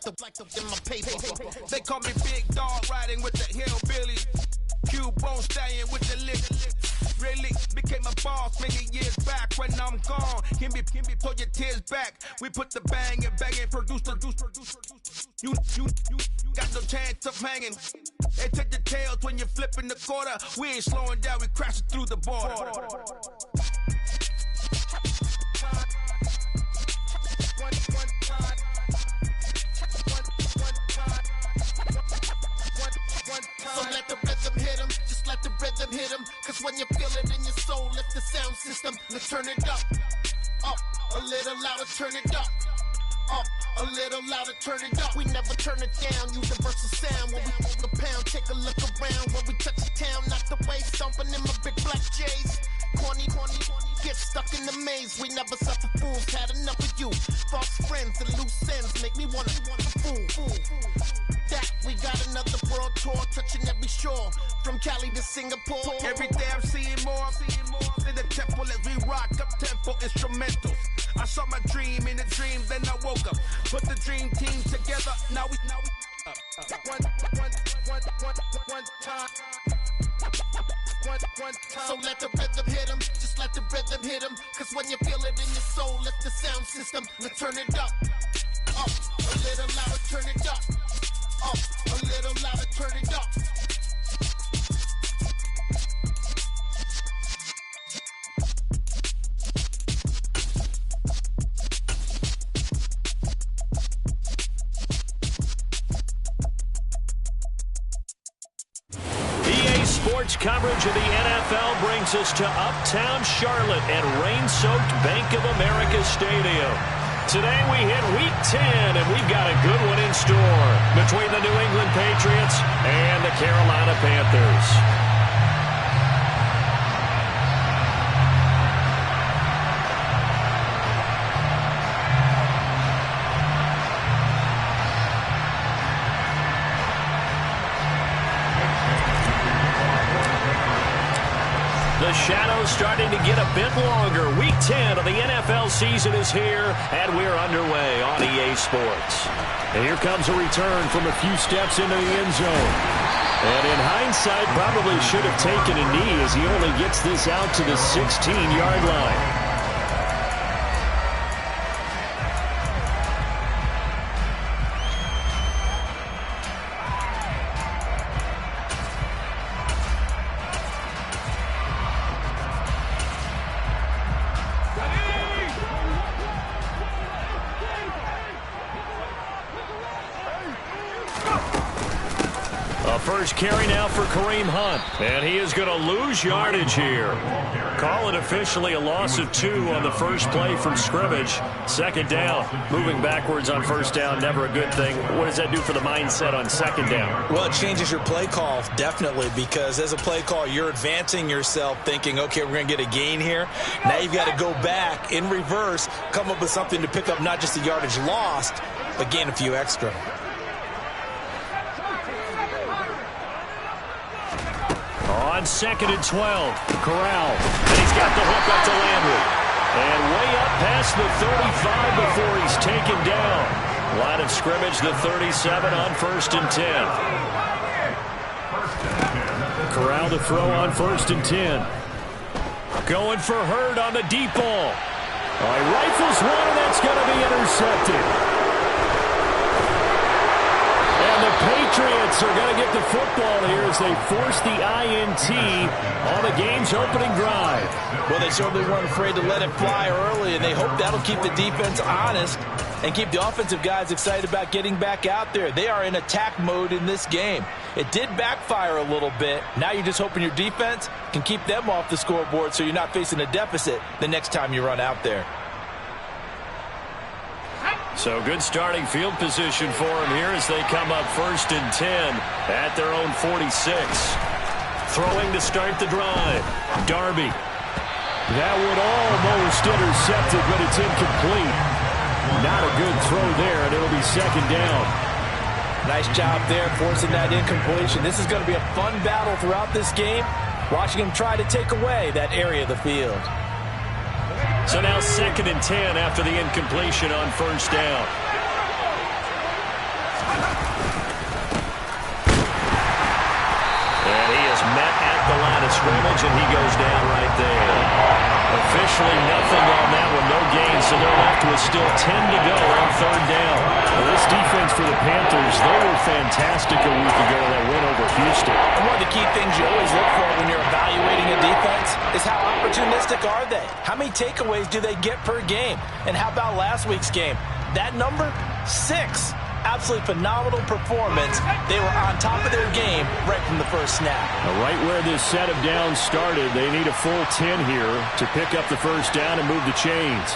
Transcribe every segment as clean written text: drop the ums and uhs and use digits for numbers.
in my paper. They call me Big Dog, riding with the hillbilly. Cubone staying with the lick. Really became a boss many years back. When I'm gone, can be pull your tears back. We put the bang and produce. You got no chance of hanging. They take the tails when you're flipping the quarter. We ain't slowing down, we crashing through the border. So let the rhythm hit him, just let the rhythm hit him. Cause when you feel it in your soul, lift the sound system. Let's turn it up, a little louder, turn it up, a little louder, turn it up. We never turn it down, universal sound. When we move the pound, take a look around. When we touch the town, knock the way, stomping in my big black J's. Corny, get stuck in the maze. We never suffer fools, had enough of you. False friends and loose ends make me wanna fool. That we got another world tour, touching every shore, from Cali to Singapore. Every day I'm seeing more in the temple as we rock up tempo instrumentals. I saw my dream in a dream, then I woke up. Put the dream team together. Now we one time. So let the rhythm hit him, just let the rhythm hit him. Cause when you feel it in your soul, lift the sound system. Let's turn it up, a little louder, turn it up, a little louder, turn it up. Sports coverage of the NFL brings us to Uptown Charlotte at rain-soaked Bank of America Stadium. Today we hit Week 10, and we've got a good one in store between the New England Patriots and the Carolina Panthers. The shadow's starting to get a bit longer. Week 10 of the NFL season is here, and we're underway on EA Sports. And here comes a return from a few steps into the end zone. And in hindsight, probably should have taken a knee as he only gets this out to the 16-yard line. First carry now for Kareem Hunt, and he is going to lose yardage here. Call it officially a loss of 2 on the first play from scrimmage. Second down. Moving backwards on first down, never a good thing. What does that do for the mindset on second down? Well, it changes your play call, definitely, because as a play call, you're advancing yourself thinking, okay, we're going to get a gain here. Now you've got to go back in reverse, come up with something to pick up not just the yardage lost, but gain a few extra. On 2nd and 12, Corral, and he's got the hook up to Landry. And way up past the 35 before he's taken down. Line of scrimmage, the 37 on 1st and 10. Corral to throw on 1st and 10. Going for Hurd on the deep ball. All right, rifles one, and that's going to be intercepted. And the Patriots are going to get the football here as they force the INT on the game's opening drive. Well, they certainly weren't afraid to let it fly early, and they hope that'll keep the defense honest and keep the offensive guys excited about getting back out there. They are in attack mode in this game. It did backfire a little bit. Now you're just hoping your defense can keep them off the scoreboard so you're not facing a deficit the next time you run out there. So good starting field position for him here as they come up 1st and 10 at their own 46. Throwing to start the drive. Darby. That would almost intercepted, but it's incomplete. Not a good throw there, and it'll be 2nd down. Nice job there forcing that incompletion. This is going to be a fun battle throughout this game, watching him try to take away that area of the field. So now 2nd and 10 after the incompletion on 1st down. coverage, and he goes down right there. Officially nothing on that one, no gain, so they're left with still 10 to go on third down. Well, this defense for the Panthers, they were fantastic a week ago in that win over Houston. And one of the key things you always look for when you're evaluating a defense is how opportunistic are they? How many takeaways do they get per game? And how about last week's game? That number, 6. Absolutely phenomenal performance. They were on top of their game right from the first snap. Now, right where this set of downs started, they need a full 10 here to pick up the first down and move the chains.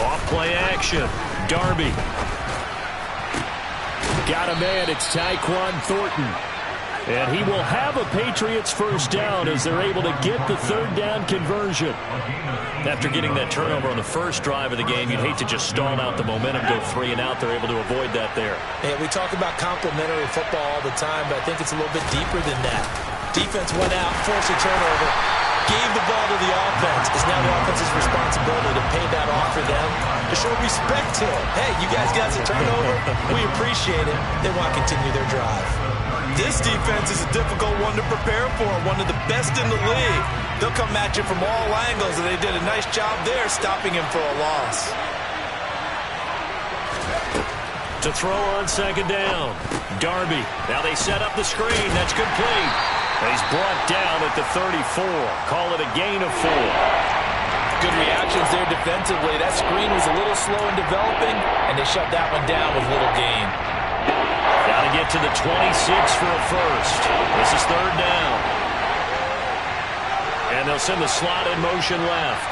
Off play action. Darby. Got a man. It's Tyquan Thornton. And he will have a Patriots first down as they're able to get the third down conversion. After getting that turnover on the first drive of the game, you'd hate to just stall out the momentum, go 3 and out. They're able to avoid that there. Yeah, we talk about complementary football all the time, but I think it's a little bit deeper than that. Defense went out, forced a turnover, gave the ball to the offense. It's now the offense's responsibility to pay that off for them, to show respect to it. Hey, you guys got a turnover. We appreciate it. They want to continue their drive. This defense is a difficult one to prepare for, one of the best in the league. They'll come at you from all angles, and they did a nice job there stopping him for a loss. To throw on second down, Darby. Now they set up the screen. That's complete. He's brought down at the 34. Call it a gain of 4. Good reactions there defensively. That screen was a little slow in developing, and they shut that one down with little gain. Got to get to the 26 for a first. This is third down. And they'll send the slot in motion left.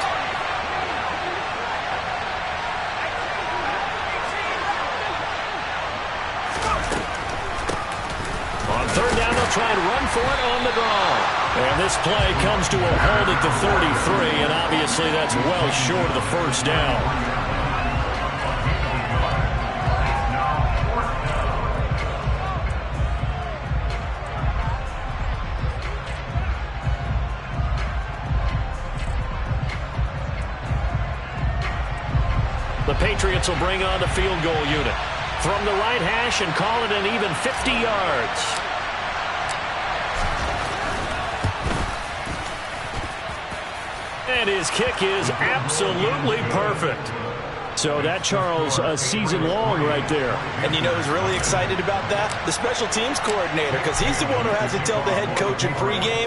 On third down, they'll try and run for it on the draw. And this play comes to a halt at the 33, and obviously that's well short of the first down. The Patriots will bring on the field goal unit from the right hash and call it an even 50 yards. And his kick is absolutely perfect. So that, Charles, a season long right there. And you know who's really excited about that? The special teams coordinator, because he's the one who has to tell the head coach in pregame,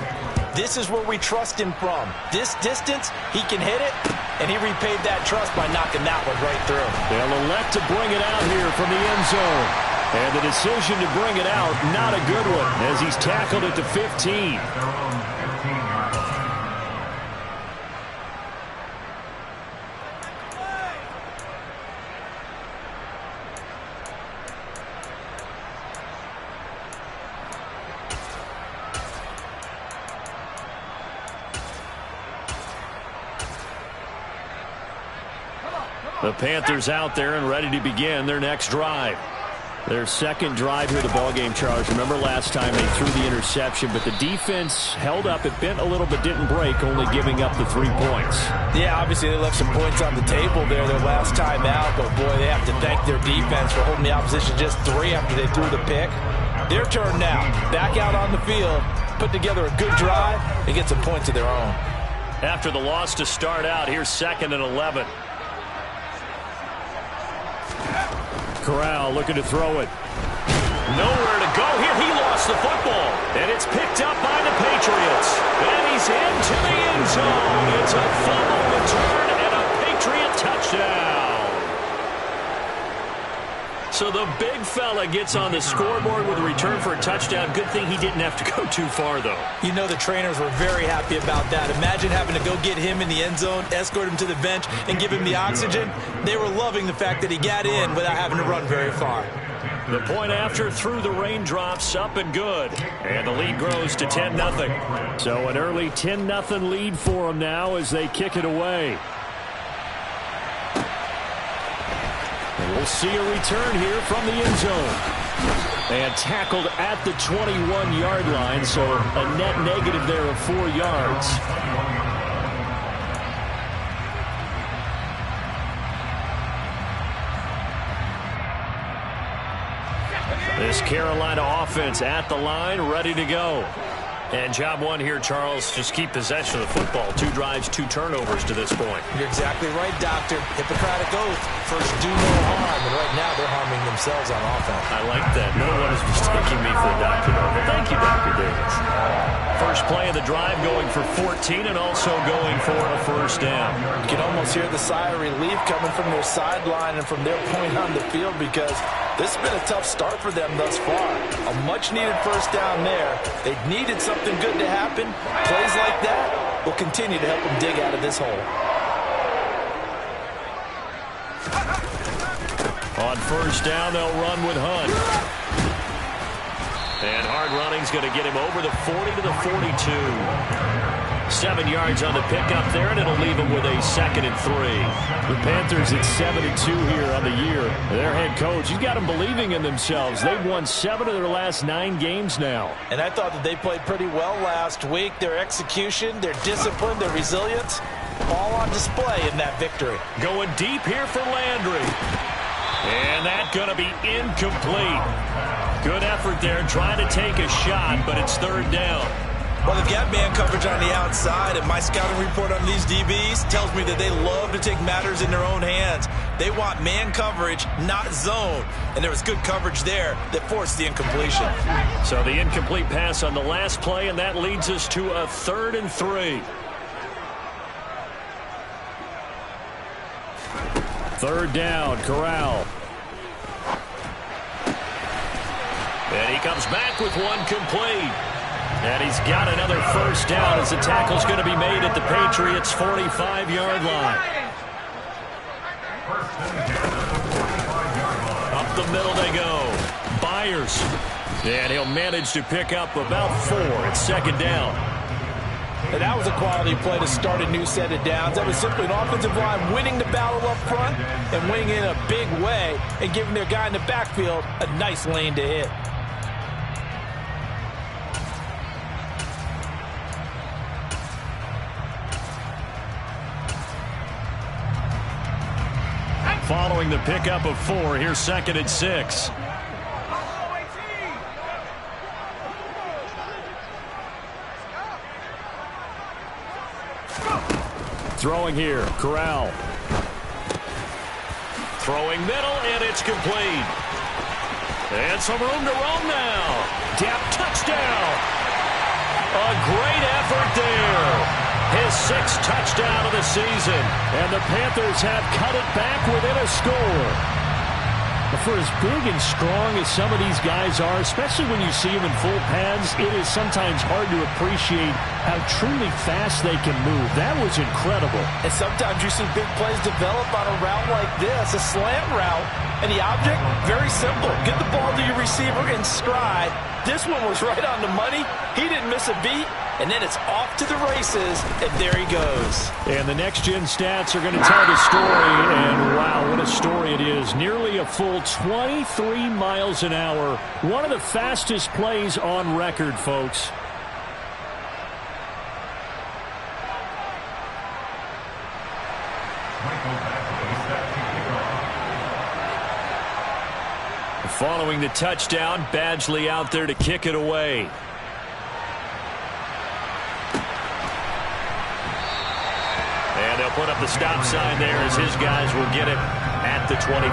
this is where we trust him from. This distance, he can hit it, and he repaid that trust by knocking that one right through. They'll elect to bring it out here from the end zone. And the decision to bring it out, not a good one, as he's tackled at the 15. The Panthers out there and ready to begin their next drive. Their second drive here, the ballgame, Charles. Remember last time they threw the interception, but the defense held up. It bent a little but didn't break, only giving up the 3 points. Yeah, obviously they left some points on the table there their last time out, but boy, they have to thank their defense for holding the opposition just 3 after they threw the pick. Their turn now. Back out on the field, put together a good drive, and get some points of their own. After the loss to start out, here's 2nd and 11. Corral looking to throw it. Nowhere to go here. He lost the football. And it's picked up by the Patriots. And he's into the end zone. It's a fumble return and a Patriot touchdown. So the big fella gets on the scoreboard with a return for a touchdown. Good thing he didn't have to go too far, though. You know the trainers were very happy about that. Imagine having to go get him in the end zone, escort him to the bench, and give him the oxygen. They were loving the fact that he got in without having to run very far. The point after through the raindrops, up and good. And the lead grows to 10-0. So an early 10-0 lead for them now as they kick it away. And we'll see a return here from the end zone. And tackled at the 21-yard line, so a net negative there of 4 yards. This Carolina offense at the line, ready to go. And job one here, Charles, just keep possession of the football. 2 drives, 2 turnovers to this point. You're exactly right, Doctor. Hippocratic oath. First, do no harm. And right now, they're harming themselves on offense. I like that. No one is mistaking me for a doctor, though. But thank you, Dr. Davis. First play of the drive going for 14 and also going for a first down. You can almost hear the sigh of relief coming from their sideline and from their point on the field because this has been a tough start for them thus far. A much-needed first down there. They needed something good to happen. Plays like that will continue to help them dig out of this hole. On first down, they'll run with Hunt. And hard running's going to get him over the 40 to the 42. 7 yards on the pickup there, and it'll leave him with a 2nd and 3. The Panthers at 7-2 here on the year. Their head coach, he's got them believing in themselves. They've won 7 of their last 9 games now. And I thought that they played pretty well last week. Their execution, their discipline, their resilience, all on display in that victory. Going deep here for Landry. And that's going to be incomplete. Good effort there, trying to take a shot, but it's 3rd down. Well, they've got man coverage on the outside, and my scouting report on these DBs tells me that they love to take matters in their own hands. They want man coverage, not zone. And there was good coverage there that forced the incompletion. So the incomplete pass on the last play, and that leads us to a 3rd and 3. 3rd down, Corral. And he comes back with one complete. And he's got another first down as the tackle's going to be made at the Patriots' 45-yard line. Up the middle they go. Byers. And he'll manage to pick up about 4 at 2nd down. And that was a quality play to start a new set of downs. That was simply an offensive line winning the battle up front and winning in a big way and giving their guy in the backfield a nice lane to hit. Following the pickup of 4, here's 2nd and 6. Throwing here, Corral. Throwing middle, and it's complete. And some room to roam now. Depth touchdown. A great effort there. His 6th touchdown of the season. And the Panthers have cut it back within a score. For as big and strong as some of these guys are, especially when you see them in full pads, it is sometimes hard to appreciate how truly fast they can move. That was incredible. And sometimes you see big plays develop on a route like this, a slant route, and the object, very simple. Get the ball to your receiver in stride. This one was right on the money. He didn't miss a beat. And then it's off to the races, and there he goes. And the next-gen stats are going to tell the story, and wow, what a story it is. Nearly a full 23 miles an hour. One of the fastest plays on record, folks. Following the touchdown, Badgley out there to kick it away. And they'll put up the stop sign there as his guys will get it at the 25.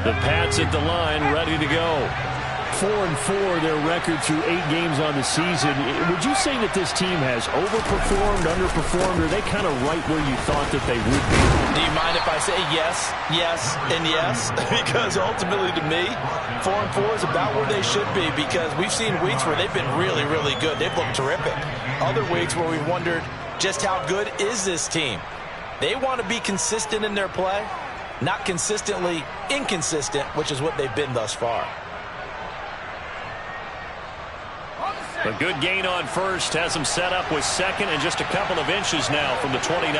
The Pats at the line, ready to go. 4-4 their record through 8 games on the season. Would you say that this team has overperformed, underperformed, or are they kind of right where you thought that they would be? Do you mind if I say yes, yes, and yes? Because ultimately to me, 4-4 is about where they should be because we've seen weeks where they've been really, really good. They've looked terrific. Other weeks where we've wondered just how good is this team? They want to be consistent in their play, not consistently inconsistent, which is what they've been thus far. A good gain on first has them set up with 2nd and just a couple of inches now from the 29.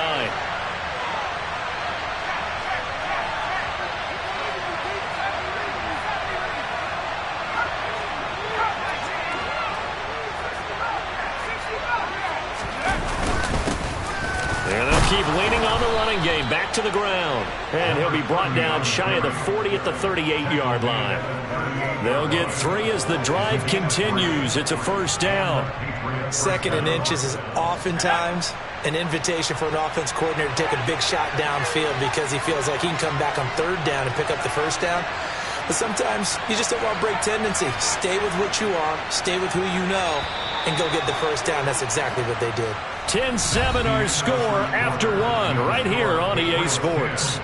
running game back to the ground. And he'll be brought down shy of the 40 at the 38-yard line. They'll get 3 as the drive continues. It's a first down. 2nd and inches is oftentimes an invitation for an offense coordinator to take a big shot downfield because he feels like he can come back on 3rd down and pick up the first down. But sometimes you just don't want to break tendency. Stay with what you are, stay with who you know, and go get the first down. That's exactly what they did. 10-7 our score after 1 right here on EA Sports.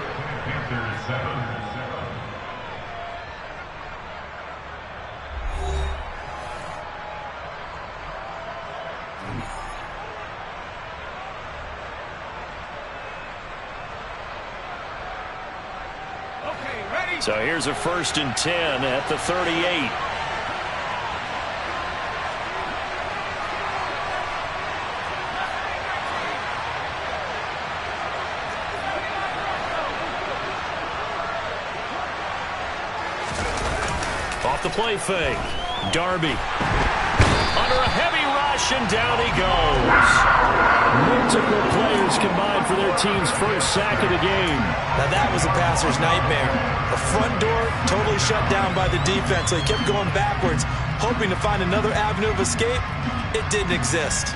So here's a 1st and 10 at the 38. Off the play fake. Darby. Under a heavy rush, and down he goes. Multiple players combined for their team's first sack of the game. Now that was a passer's nightmare. The front door totally shut down by the defense, so he kept going backwards, hoping to find another avenue of escape. It didn't exist.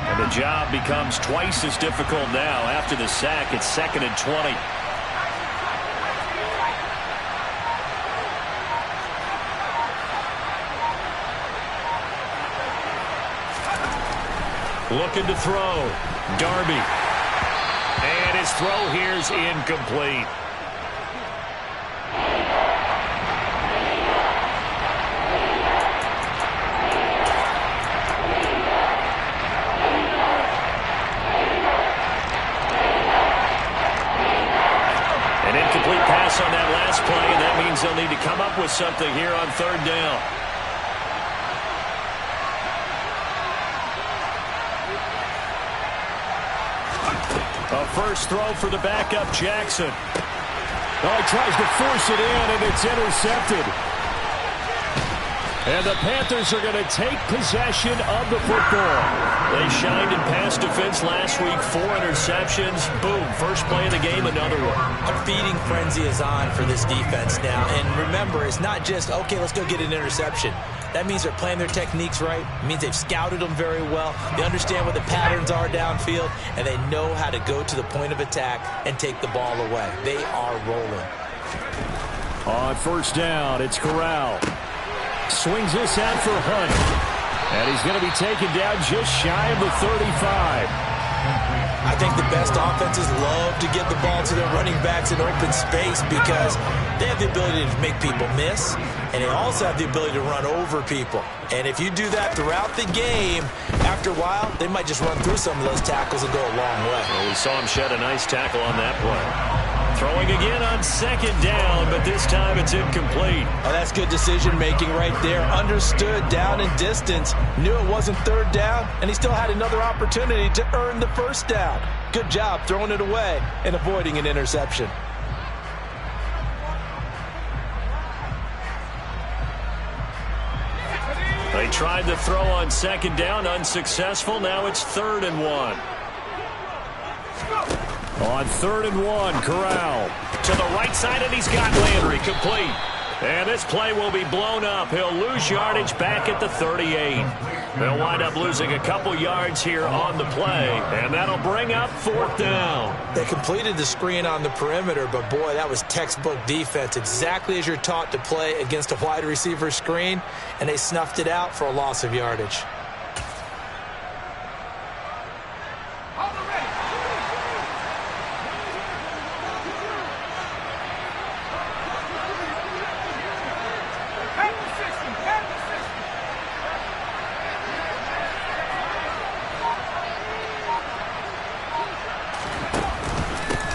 And the job becomes twice as difficult now after the sack. It's 2nd and 20. Looking to throw. Darby. And his throw here's incomplete. An incomplete pass on that last play, and that means they'll need to come up with something here on 3rd down. A first throw for the backup, Jackson. Oh, he tries to force it in, and it's intercepted. And the Panthers are going to take possession of the football. They shined in pass defense last week, 4 interceptions. Boom, first play of the game, another one. A feeding frenzy is on for this defense now. And remember, it's not just, okay, let's go get an interception. That means they're playing their techniques right. It means they've scouted them very well. They understand what the patterns are downfield, and they know how to go to the point of attack and take the ball away. They are rolling. On 1st down, it's Corral. Swings this out for Hunt. And he's going to be taken down just shy of the 35. I think the best offenses love to get the ball to their running backs in open space because they have the ability to make people miss, and they also have the ability to run over people. And if you do that throughout the game, after a while, they might just run through some of those tackles and go a long way. Well, we saw him shed a nice tackle on that play. Throwing again on 2nd down, but this time it's incomplete. Oh, that's good decision-making right there. Understood down and distance. Knew it wasn't 3rd down, and he still had another opportunity to earn the first down. Good job throwing it away and avoiding an interception. They tried to throw on 2nd down, unsuccessful. Now it's 3rd and 1. On 3rd and 1, Corral. To the right side, and he's got Landry complete. And this play will be blown up. He'll lose yardage back at the 38. They'll wind up losing a couple yards here on the play, and that'll bring up 4th down. They completed the screen on the perimeter, but boy, that was textbook defense. Exactly as you're taught to play against a wide receiver screen, and they snuffed it out for a loss of yardage.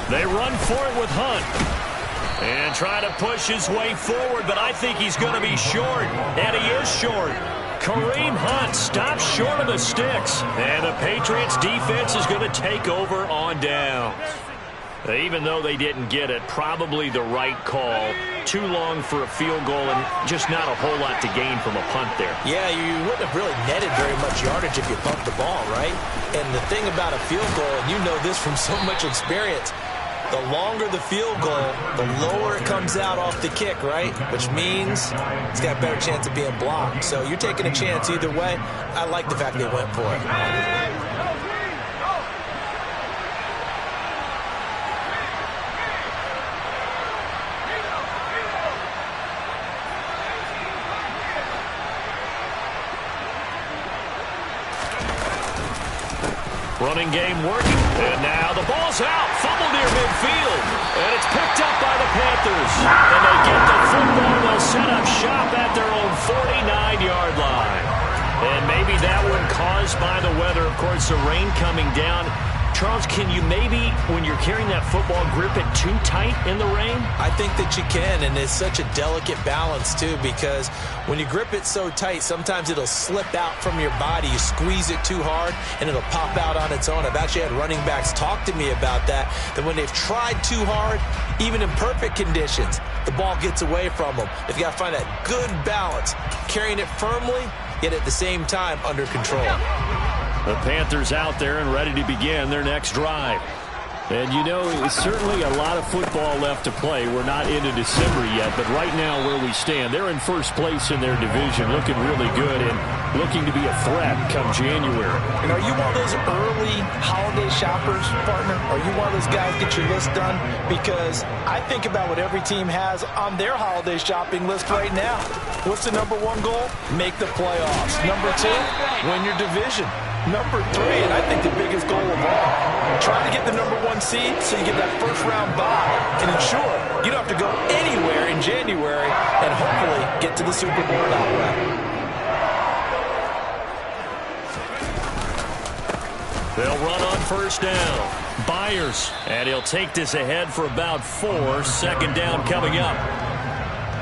They run for it with Hunt. And try to push his way forward, but I think he's going to be short. And he is short. Kareem Hunt stops short of the sticks. And the Patriots defense is going to take over on downs. Even though they didn't get it, probably the right call. Too long for a field goal and just not a whole lot to gain from a punt there. Yeah, you wouldn't have really netted very much yardage if you pumped the ball, right? And the thing about a field goal, and you know this from so much experience, the longer the field goal, the lower it comes out off the kick, right? Which means it's got a better chance of being blocked. So you're taking a chance either way. I like the fact they went for it. Running game working, and now the ball's out, fumbled near midfield, and it's picked up by the Panthers. And they get the football, they'll set up shop at their own 49-yard line. And maybe that one caused by the weather, of course, the rain coming down. Charles, can you maybe, when you're carrying that football, grip it too tight in the rain? I think that you can, and it's such a delicate balance, too, because when you grip it so tight, sometimes it'll slip out from your body. You squeeze it too hard, and it'll pop out on its own. I've actually had running backs talk to me about that when they've tried too hard, even in perfect conditions, the ball gets away from them. They've got to find that good balance, carrying it firmly, yet at the same time under control. The Panthers out there and ready to begin their next drive. And, you know, it's certainly a lot of football left to play. We're not into December yet, but right now where we stand, they're in first place in their division, looking really good and looking to be a threat come January. And are you one of those early holiday shoppers, partner? Are you one of those guys get your list done? Because I think about what every team has on their holiday shopping list right now. What's the number one goal? Make the playoffs. Number two, win your division. Number three, and I think the biggest goal of all, try to get the number one seed so you get that first round bye and ensure you don't have to go anywhere in January and hopefully get to the Super Bowl that way. They'll run on first down. Byers, and he'll take this ahead for about 4. Second down coming up.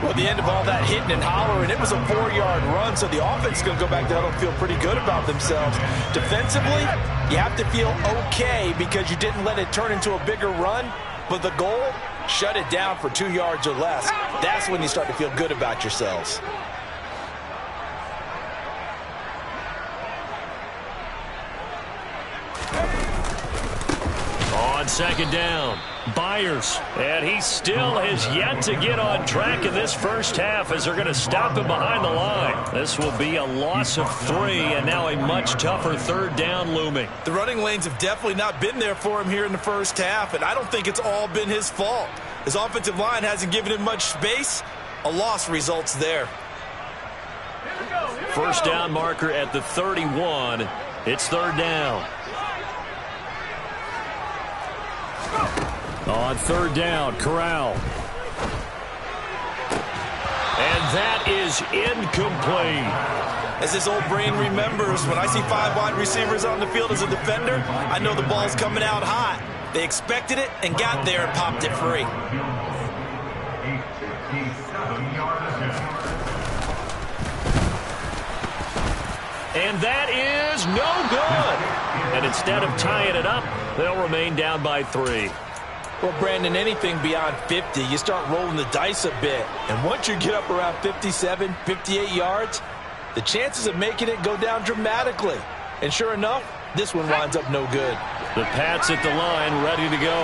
Well, at the end of all that hitting and hollering, it was a 4-yard run, so the offense is going to go back down and feel pretty good about themselves. Defensively, you have to feel okay because you didn't let it turn into a bigger run, but the goal, shut it down for 2 yards or less. That's when you start to feel good about yourselves. On second down, Byers, and he still has yet to get on track in this first half as they're going to stop him behind the line. This will be a loss of 3, and now a much tougher third down looming. The running lanes have definitely not been there for him here in the first half, and I don't think it's all been his fault. His offensive line hasn't given him much space. A loss results there. First down marker at the 31. It's third down. On third down, Corral. And that is incomplete. As this old brain remembers, when I see 5 wide receivers on the field as a defender, I know the ball's coming out hot. They expected it and got there and popped it free. And that is no good. And instead of tying it up, they'll remain down by 3. Well, Brandon, anything beyond 50, you start rolling the dice a bit. And once you get up around 57, 58 yards, the chances of making it go down dramatically. And sure enough, this one winds up no good. The Pats at the line, ready to go.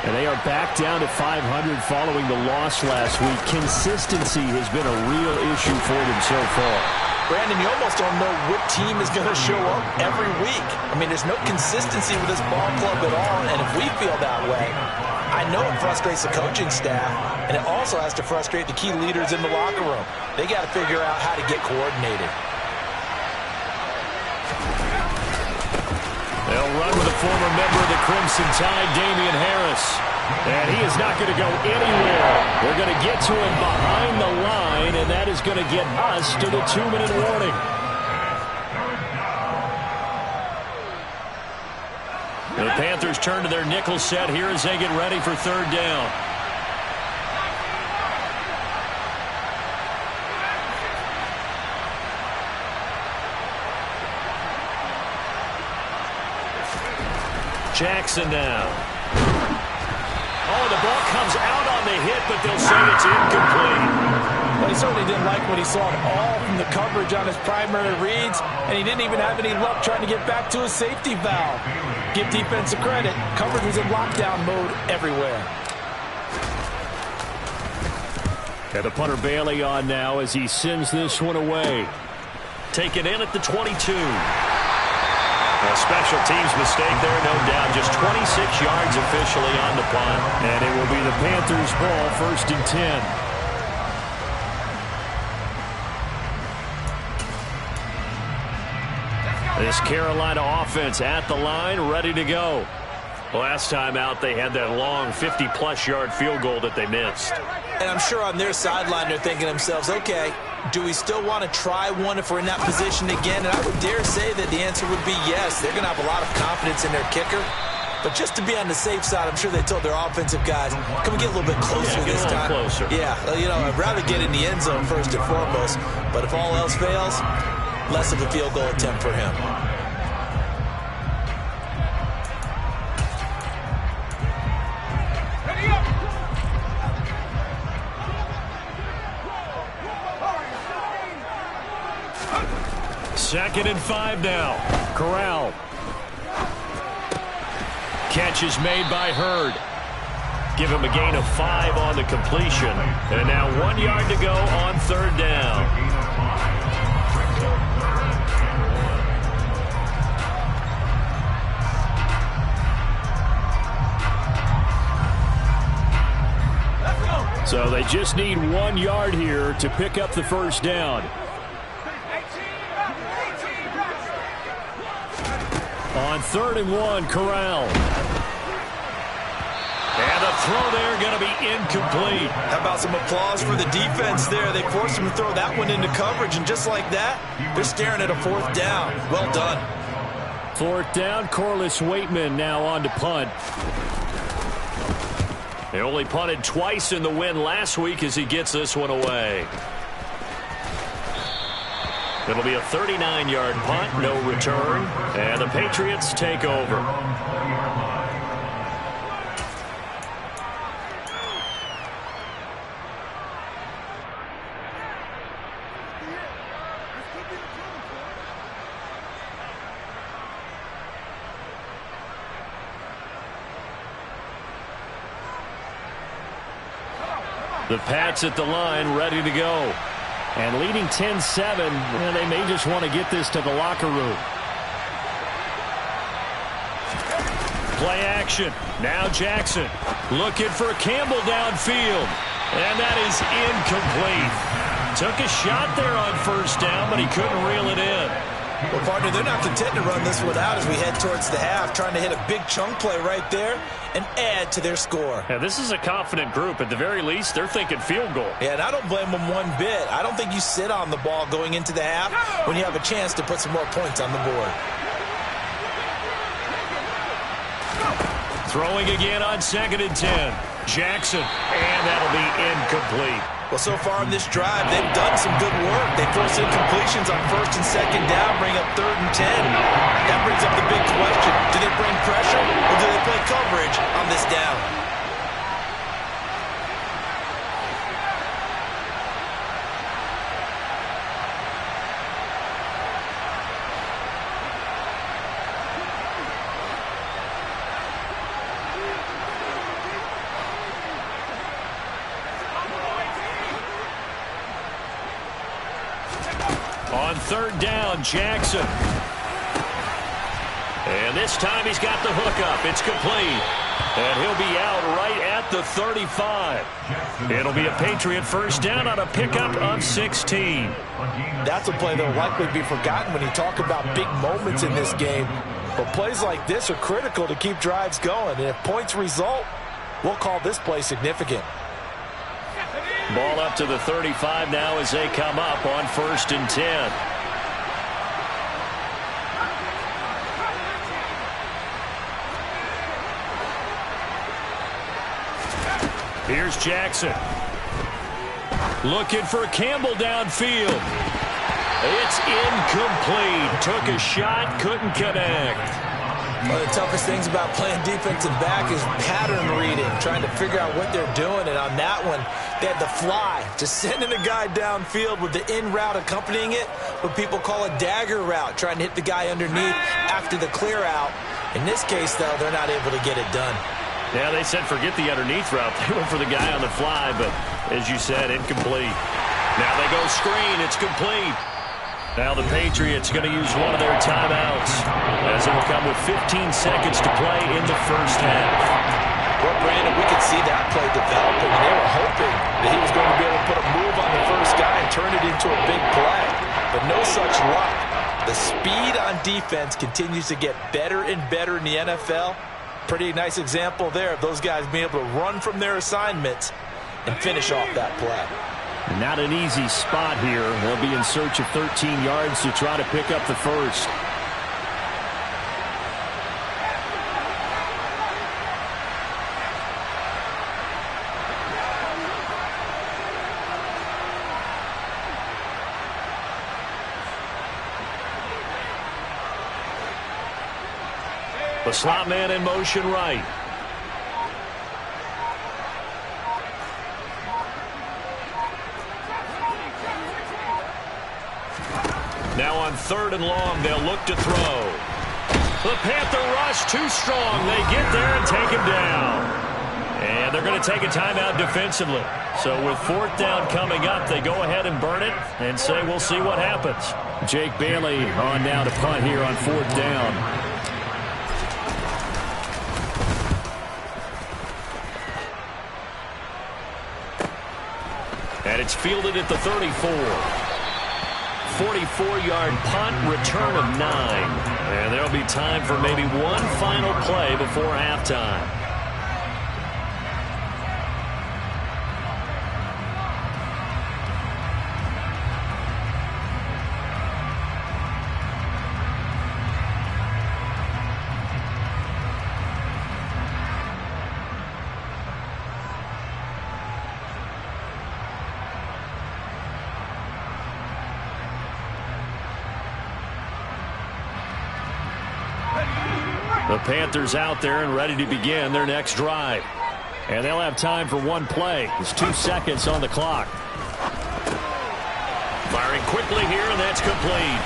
And they are back down to 500 following the loss last week. Consistency has been a real issue for them so far. Brandon, you almost don't know what team is going to show up every week. I mean, there's no consistency with this ball club at all, and if we feel that way, I know it frustrates the coaching staff, and it also has to frustrate the key leaders in the locker room. They got to figure out how to get coordinated. They'll run with a former member of the Crimson Tide, Damian Harris. And he is not going to go anywhere. They're going to get to him behind the line, and that is going to get us to the 2-minute warning. The Panthers turn to their nickel set here as they get ready for third down. Jackson now. Oh, the ball comes out on the hit, but they'll say it's incomplete. Well, he certainly didn't like what he saw at all from the coverage on his primary reads, and he didn't even have any luck trying to get back to his safety valve. Give defense a credit. Coverage was in lockdown mode everywhere. And the punter Bailey on now as he sends this one away. Taken in at the 22. A special teams mistake there, no doubt. Just 26 yards officially on the punt. And it will be the Panthers' ball, 1st and 10. This Carolina offense at the line, ready to go. Last time out, they had that long 50-plus yard field goal that they missed. And I'm sure on their sideline they're thinking to themselves, okay, do we still want to try one if we're in that position again? And I would dare say that the answer would be yes. They're going to have a lot of confidence in their kicker. But just to be on the safe side, I'm sure they told their offensive guys, can we get a little bit closer this time? Closer. Yeah, you know, I'd rather get in the end zone first and foremost. But if all else fails, less of a field goal attempt for him. Second and 5 now. Corral. Catch is made by Hurd. Give him a gain of 5 on the completion. And now 1 yard to go on 3rd down. So they just need 1 yard here to pick up the 1st down. On 3rd and 1, Corral. And the throw there going to be incomplete. How about some applause for the defense there? They forced him to throw that one into coverage, and just like that, they're staring at a 4th down. Well done. 4th down, Corliss Waitman now on to punt. They only punted twice in the win last week as he gets this one away. It'll be a 39-yard punt, no return, and the Patriots take over. The Pats at the line, ready to go. And leading 10-7, and they may just want to get this to the locker room. Play action. Now Jackson looking for Campbell downfield. And that is incomplete. Took a shot there on 1st down, but he couldn't reel it in. Well, partner, they're not content to run this one out as we head towards the half, trying to hit a big chunk play right there and add to their score. Yeah, this is a confident group. At the very least, they're thinking field goal. Yeah, and I don't blame them one bit. I don't think you sit on the ball going into the half when you have a chance to put some more points on the board. Throwing again on 2nd and 10. Jackson, and that'll be incomplete. Well, so far in this drive, they've done some good work. They force incompletions on 1st and 2nd down, bring up 3rd and 10. That brings up the big question. Do they bring pressure or do they play coverage on this down? On 3rd down, Jackson. And this time he's got the hookup. It's complete. And he'll be out right at the 35. It'll be a Patriot 1st down on a pickup of 16. That's a play that will likely be forgotten when you talk about big moments in this game. But plays like this are critical to keep drives going. And if points result, we'll call this play significant. Ball up to the 35 now as they come up on 1st and 10. Here's Jackson. Looking for Campbell downfield. It's incomplete. Took a shot, couldn't connect. One of the toughest things about playing defensive back is pattern reading, trying to figure out what they're doing. And on that one, they had the fly, just sending a guy downfield with the in route accompanying it, what people call a dagger route, trying to hit the guy underneath after the clear out. In this case, though, they're not able to get it done. Yeah, they said forget the underneath route. They went for the guy on the fly, but as you said, incomplete. Now they go screen. It's complete. Now the Patriots going to use one of their timeouts as it will come with 15 seconds to play in the first half. Well, Brandon, we could see that play developing, and they were hoping that he was going to be able to put a move on the first guy and turn it into a big play, but no such luck. The speed on defense continues to get better and better in the NFL. Pretty nice example there of those guys being able to run from their assignments and finish off that play. Not an easy spot here. They'll be in search of 13 yards to try to pick up the first. The slot man in motion right. Now on 3rd and long, they'll look to throw. The Panther rush too strong. They get there and take him down. And they're going to take a timeout defensively. So with 4th down coming up, they go ahead and burn it and say we'll see what happens. Jake Bailey on now to punt here on 4th down. And it's fielded at the 34. 44-yard punt, return of 9. And there'll be time for maybe one final play before halftime. The Panthers out there and ready to begin their next drive. And they'll have time for one play. There's 2 seconds on the clock. Firing quickly here, and that's complete.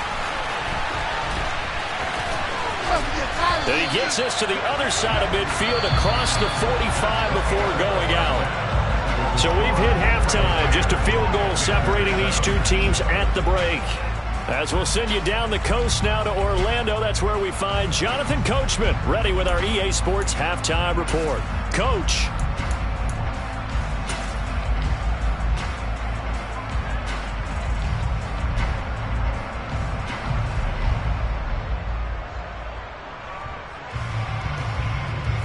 Then he gets this to the other side of midfield across the 45 before going out. So we've hit halftime. Just a field goal separating these two teams at the break. As we'll send you down the coast now to Orlando, that's where we find Jonathan Coachman ready with our EA Sports Halftime Report. Coach.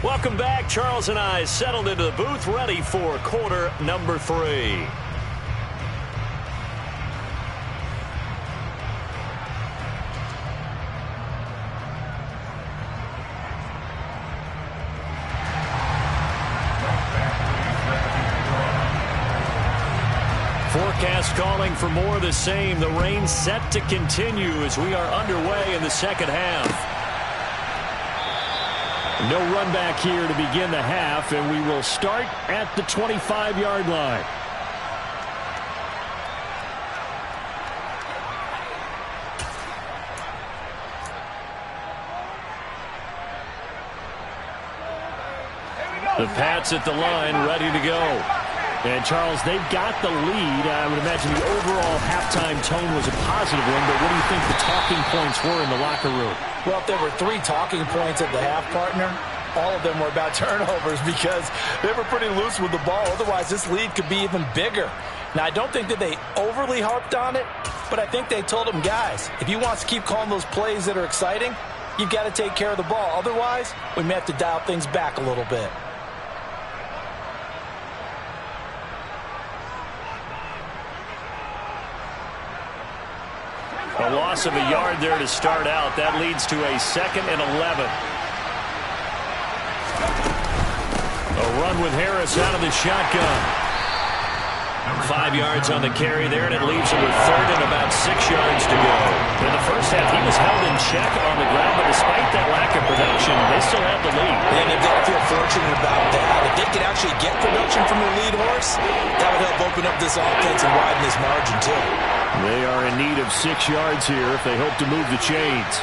Welcome back. Charles and I settled into the booth ready for quarter number 3. Forecast calling for more of the same. The rain set to continue as we are underway in the second half. No run back here to begin the half, and we will start at the 25-yard line. The Pats at the line, ready to go. And, Charles, they've got the lead. I would imagine the overall halftime tone was a positive one, but what do you think the talking points were in the locker room? Well, if there were 3 talking points at the half, partner, all of them were about turnovers because they were pretty loose with the ball. Otherwise, this lead could be even bigger. Now, I don't think that they overly harped on it, but I think they told them, guys, if you want to keep calling those plays that are exciting, you've got to take care of the ball. Otherwise, we may have to dial things back a little bit. A loss of a yard there to start out. That leads to a 2nd and 11. A run with Harris out of the shotgun. 5 yards on the carry there, and it leaves him with third and about 6 yards to go. In the first half, he was held in check on the ground, but despite that lack of production, they still have the lead. And they've got to feel fortunate about that. If they could actually get production from their lead horse, that would help open up this offense and widen this margin, too. They are in need of 6 yards here if they hope to move the chains.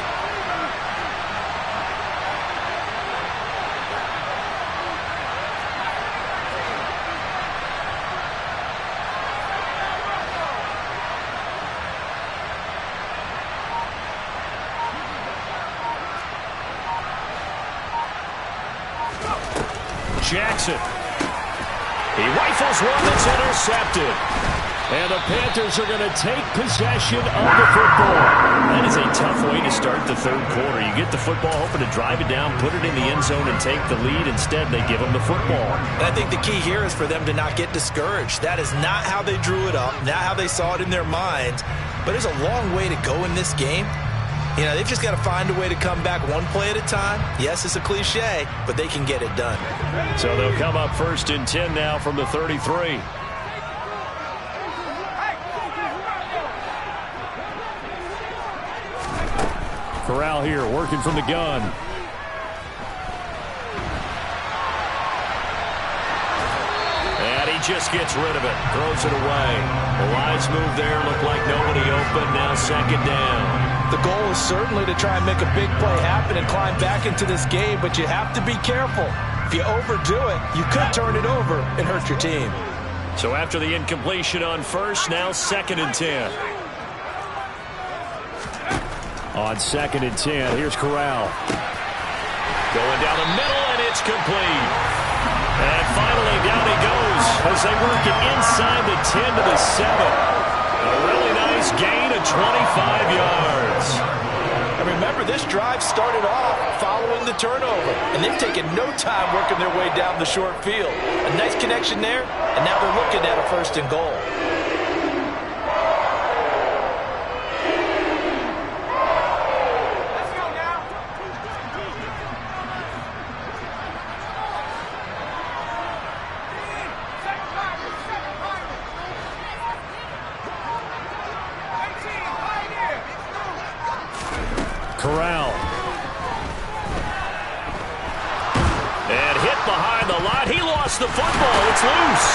Jackson. He rifles one that's intercepted. And the Panthers are going to take possession of the football. That is a tough way to start the third quarter. You get the football, hoping to drive it down, put it in the end zone, and take the lead. Instead, they give them the football. And I think the key here is for them to not get discouraged. That is not how they drew it up, not how they saw it in their minds. But there's a long way to go in this game. You know, they've just got to find a way to come back one play at a time. Yes, it's a cliche, but they can get it done. So they'll come up 1st and 10 now from the 33. Corral here, working from the gun. And he just gets rid of it, throws it away. The wise move there, looked like nobody open, now 2nd down. The goal is certainly to try and make a big play happen and climb back into this game, but you have to be careful. If you overdo it, you could turn it over and hurt your team. So after the incompletion on 1st, now 2nd and 10. On 2nd and 10, here's Corral. Going down the middle, and it's complete. And finally, down he goes as they work it inside the 10 to the 7. A really nice gain of 25 yards. And remember, this drive started off following the turnover, and they've taken no time working their way down the short field. A nice connection there, and now they're looking at a 1st and goal. Corral. And hit behind the line. He lost the football. It's loose.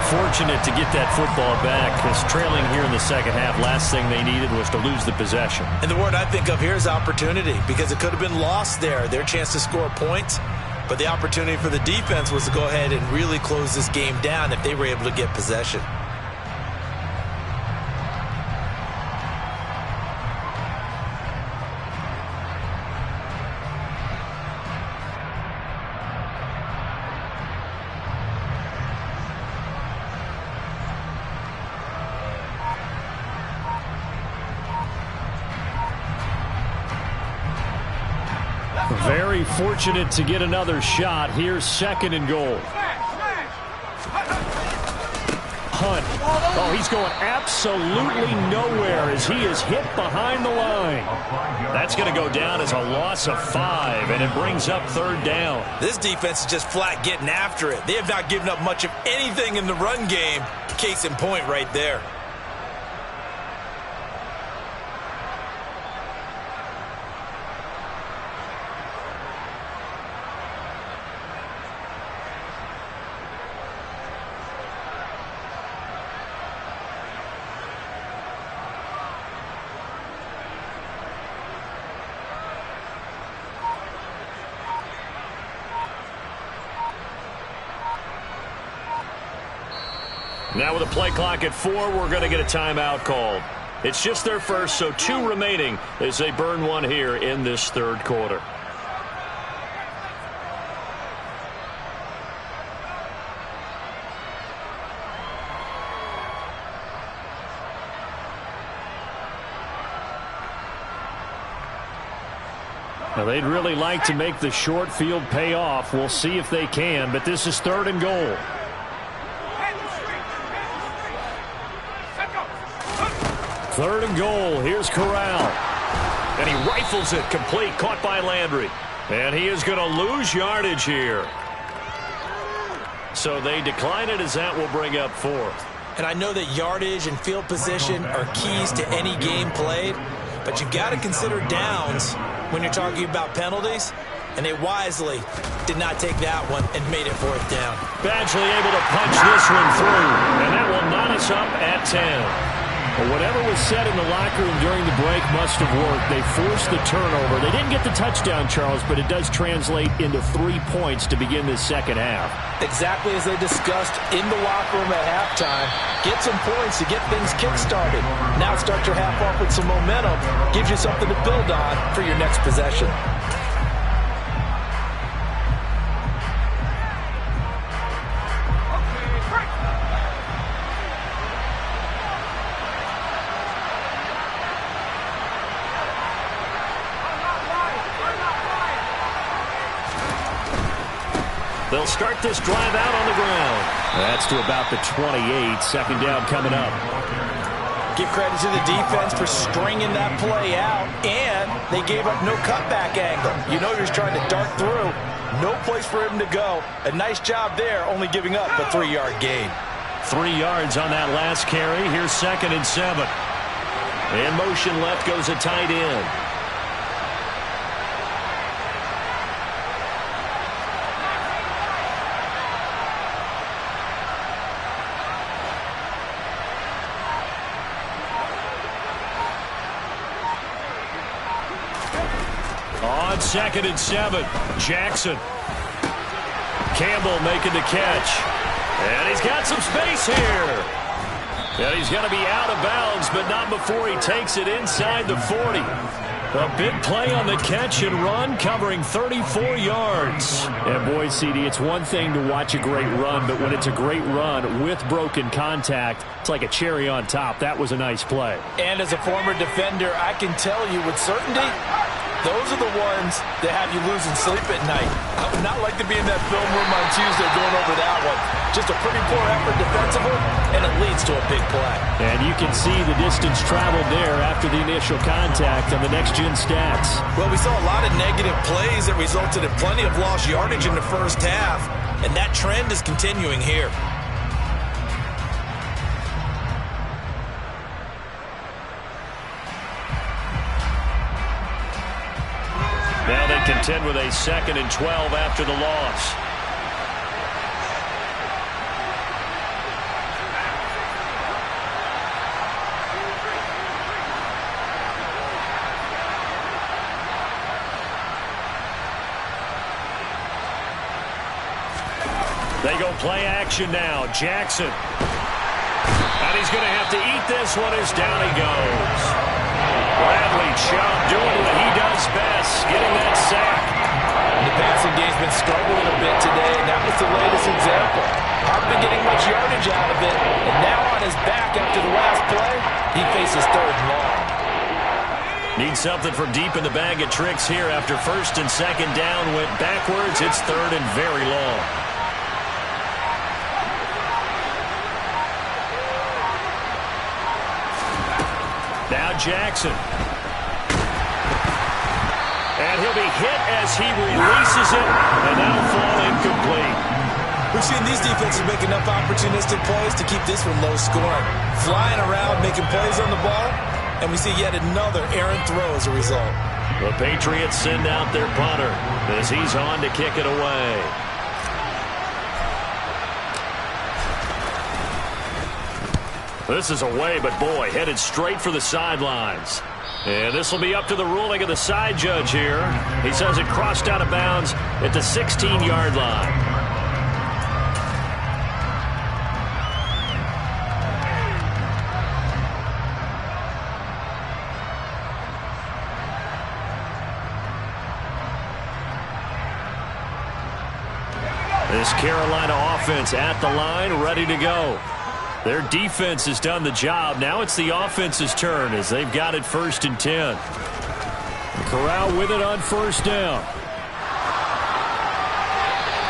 Fortunate to get that football back, because trailing here in the 2nd half, last thing they needed was to lose the possession. And the word I think of here is opportunity, because it could have been lost there, their chance to score points. But the opportunity for the defense was to go ahead and really close this game down if they were able to get possession. Very fortunate to get another shot. Here's 2nd and goal. Hunt. Oh, he's going absolutely nowhere as he is hit behind the line. That's going to go down as a loss of 5, and it brings up 3rd down. This defense is just flat getting after it. They have not given up much of anything in the run game. Case in point right there. Now with a play clock at 4, we're going to get a timeout called. It's just their first, so 2 remaining as they burn one here in this 3rd quarter. Now they'd really like to make the short field pay off. We'll see if they can, but this is 3rd and goal. 3rd and goal. Here's Corral. And he rifles it complete. Caught by Landry. And he is going to lose yardage here. So they decline it, as that will bring up fourth. And I know that yardage and field position are keys to any game played, but you've got to consider downs when you're talking about penalties, and they wisely did not take that one and made it fourth down. Badgley able to punch this one through, and that will knot us up at 10. Well, whatever was said in the locker room during the break must have worked. They forced the turnover. They didn't get the touchdown, Charles, but it does translate into 3 points to begin this second half. Exactly as they discussed in the locker room at halftime. Get some points to get things kick-started. Now start your half off with some momentum. Gives you something to build on for your next possession. They'll start this drive out on the ground. That's to about the 28. Second down coming up. Give credit to the defense for stringing that play out, and they gave up no cutback angle. You know he was trying to dart through. No place for him to go. A nice job there, only giving up a 3-yard gain. 3 yards on that last carry. Here's 2nd and 7. In motion left goes a tight end. On 2nd and 7, Jackson. Campbell making the catch. And he's got some space here. And he's going to be out of bounds, but not before he takes it inside the 40. A big play on the catch and run, covering 34 yards. And boy, CD, it's one thing to watch a great run, but when it's a great run with broken contact, it's like a cherry on top. That was a nice play. And as a former defender, I can tell you with certainty, those are the ones that have you losing sleep at night. I would not like to be in that film room on Tuesday going over that one. Just a pretty poor effort defensively, and it leads to a big play. And you can see the distance traveled there after the initial contact on the next-gen stats. Well, we saw a lot of negative plays that resulted in plenty of lost yardage in the first half, and that trend is continuing here. Now they contend with a 2nd and 12 after the loss. They go play action now. Jackson. And he's going to have to eat this one as down he goes. Bradley Chubb doing what he does best, getting that sack. The passing game's been struggling a bit today, and that was the latest example. Hasn't been getting much yardage out of it, and now on his back after the last play, he faces 3rd and long. Needs something from deep in the bag of tricks here after 1st and 2nd down went backwards. It's 3rd and very long. Now Jackson. And he'll be hit as he releases it, and that'll fall incomplete. We've seen these defenses make enough opportunistic plays to keep this one low scoring. Flying around, making plays on the ball, and we see yet another errant throw as a result. The Patriots send out their punter as he's on to kick it away. This is away, but boy, headed straight for the sidelines. And this will be up to the ruling of the side judge here. He says it crossed out of bounds at the 16-yard line. This Carolina offense at the line, ready to go. Their defense has done the job. Now it's the offense's turn as they've got it 1st and 10. Corral with it on 1st down.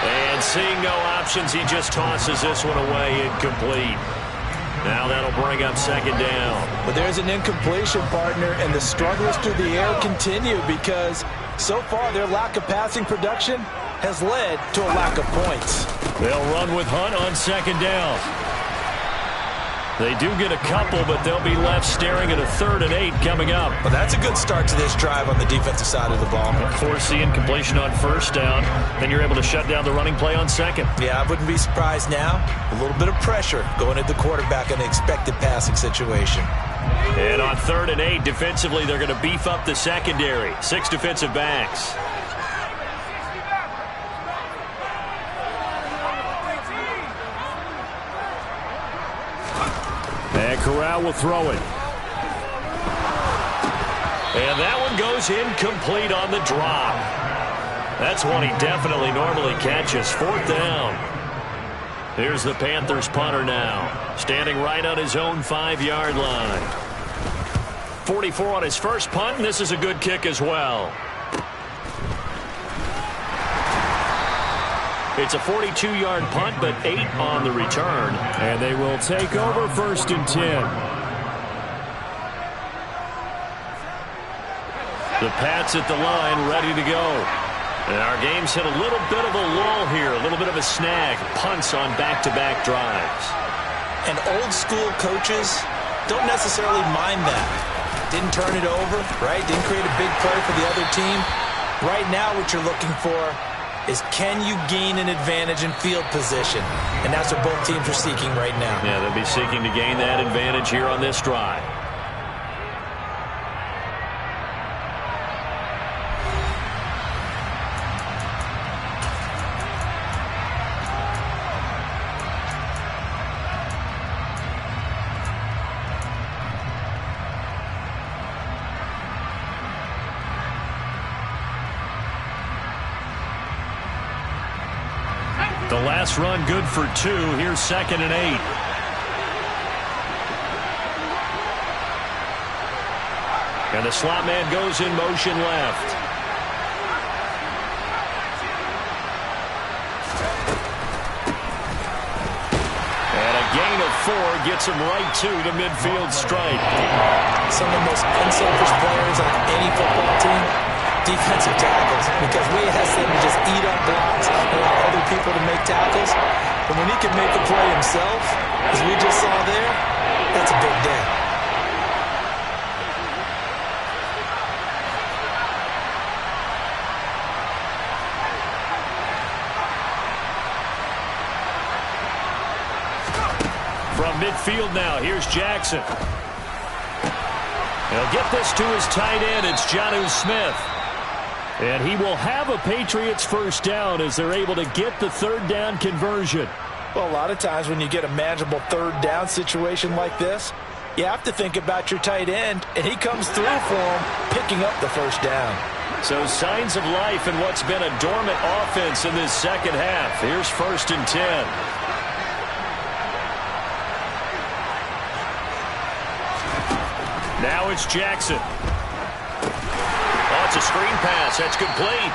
And seeing no options, he just tosses this one away incomplete. Now that'll bring up 2nd down. But there's an incompletion, partner, and the struggles through the air continue because so far their lack of passing production has led to a lack of points. They'll run with Hunt on second down. They do get a couple, but they'll be left staring at a 3rd and 8 coming up. Well, that's a good start to this drive on the defensive side of the ball. Forcing completion on first down. Then you're able to shut down the running play on second. Yeah, I wouldn't be surprised now. A little bit of pressure going at the quarterback in an expected passing situation. And on 3rd and 8, defensively, they're going to beef up the secondary. 6 defensive backs. And Corral will throw it. And that one goes incomplete on the drop. That's one he definitely normally catches. 4th down. Here's the Panthers punter now, standing right on his own 5-yard line. 44 on his first punt, and this is a good kick as well. It's a 42-yard punt, but 8 on the return. And they will take over 1st and 10. The Pats at the line, ready to go. And our game's hit a little bit of a lull here, a little bit of a snag. Punts on back-to-back drives. And old-school coaches don't necessarily mind that. Didn't turn it over, right? Didn't create a big play for the other team. Right now what you're looking for is, can you gain an advantage in field position? And that's what both teams are seeking right now. Yeah, they'll be seeking to gain that advantage here on this drive. The last run good for 2. Here's 2nd and 8. And the slot man goes in motion left. And a gain of 4 gets him right to the midfield stripe. Some of the most unselfish players on any football team, defensive tackles, because we ask them to just eat up blocks and allow other people to make tackles. But when he can make a play himself, as we just saw there, that's a big day. From midfield now, here's Jackson. He'll get this to his tight end. It's Jonnu Smith. And he will have a Patriots first down as they're able to get the 3rd down conversion. Well, a lot of times when you get a manageable 3rd down situation like this, you have to think about your tight end, and he comes through for him, picking up the first down. So signs of life in what's been a dormant offense in this second half. Here's 1st and 10. Now it's Jackson. Oh, it's a screen pass. That's complete.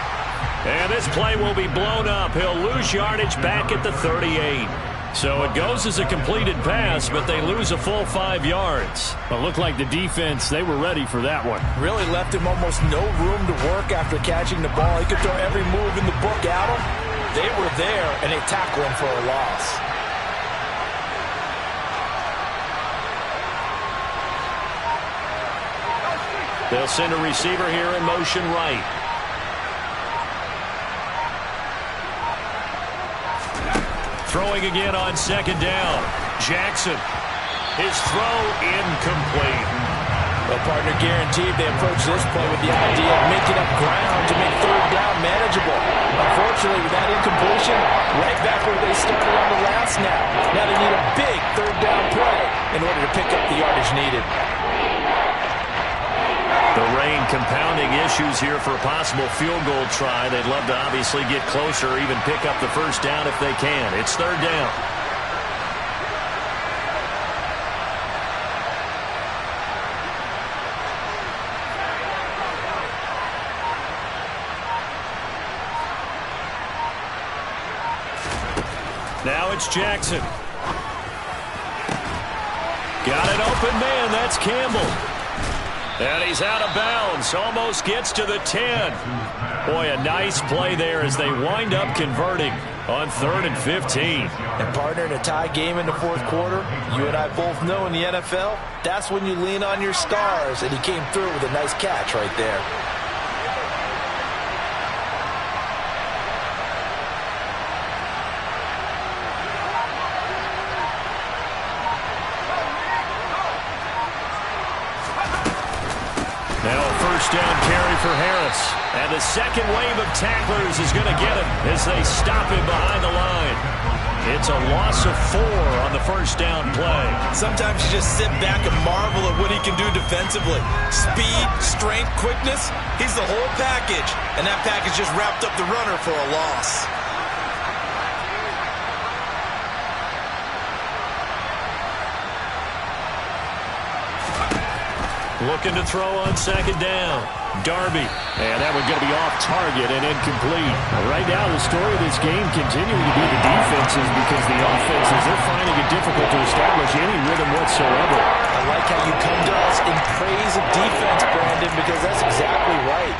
And this play will be blown up. He'll lose yardage back at the 38. So it goes as a completed pass, but they lose a full 5 yards. It looked like the defense, they were ready for that one. Really left him almost no room to work after catching the ball. He could throw every move in the book at him. They were there, and they tackled him for a loss. They'll send a receiver here in motion right. Throwing again on second down. Jackson. His throw incomplete. Well, partner guaranteed they approach this play with the idea of making up ground to make 3rd down manageable. Unfortunately, with that incompletion, right back where they started on the last snap. Now they need a big 3rd down play in order to pick up the yardage needed. The rain compounding issues here for a possible field goal try. They'd love to obviously get closer or even pick up the first down if they can. It's 3rd down. Now it's Jackson. Got an open man. That's Campbell. And he's out of bounds. Almost gets to the 10. Boy, a nice play there as they wind up converting on 3rd and 15. And partner, in a tie game in the fourth quarter, you and I both know in the NFL, that's when you lean on your stars, and he came through with a nice catch right there. Now a first down carry for Harris. And the second wave of tacklers is going to get him as they stop him behind the line. It's a loss of 4 on the first down play. Sometimes you just sit back and marvel at what he can do defensively. Speed, strength, quickness, he's the whole package. And that package just wrapped up the runner for a loss. Looking to throw on second down. Darby. And that one going to be off target and incomplete. Right now, the story of this game continuing to be the defenses, because the offenses, they're finding it difficult to establish any rhythm whatsoever. I like how you come to us in praise of defense, Brandon, because that's exactly right.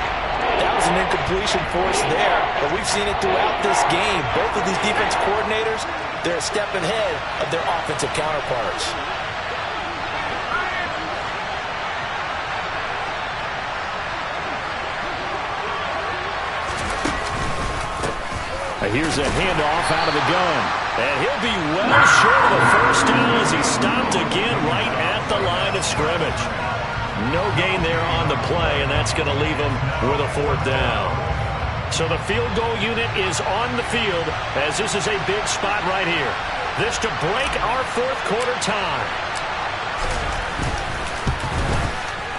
That was an incompletion force there, but we've seen it throughout this game. Both of these defense coordinators, they're a step ahead of their offensive counterparts. Here's a handoff out of the gun. And he'll be well short of the first down as he stopped again right at the line of scrimmage. No gain there on the play, and that's going to leave him with a 4th down. So the field goal unit is on the field, as this is a big spot right here. This to break our fourth quarter tie.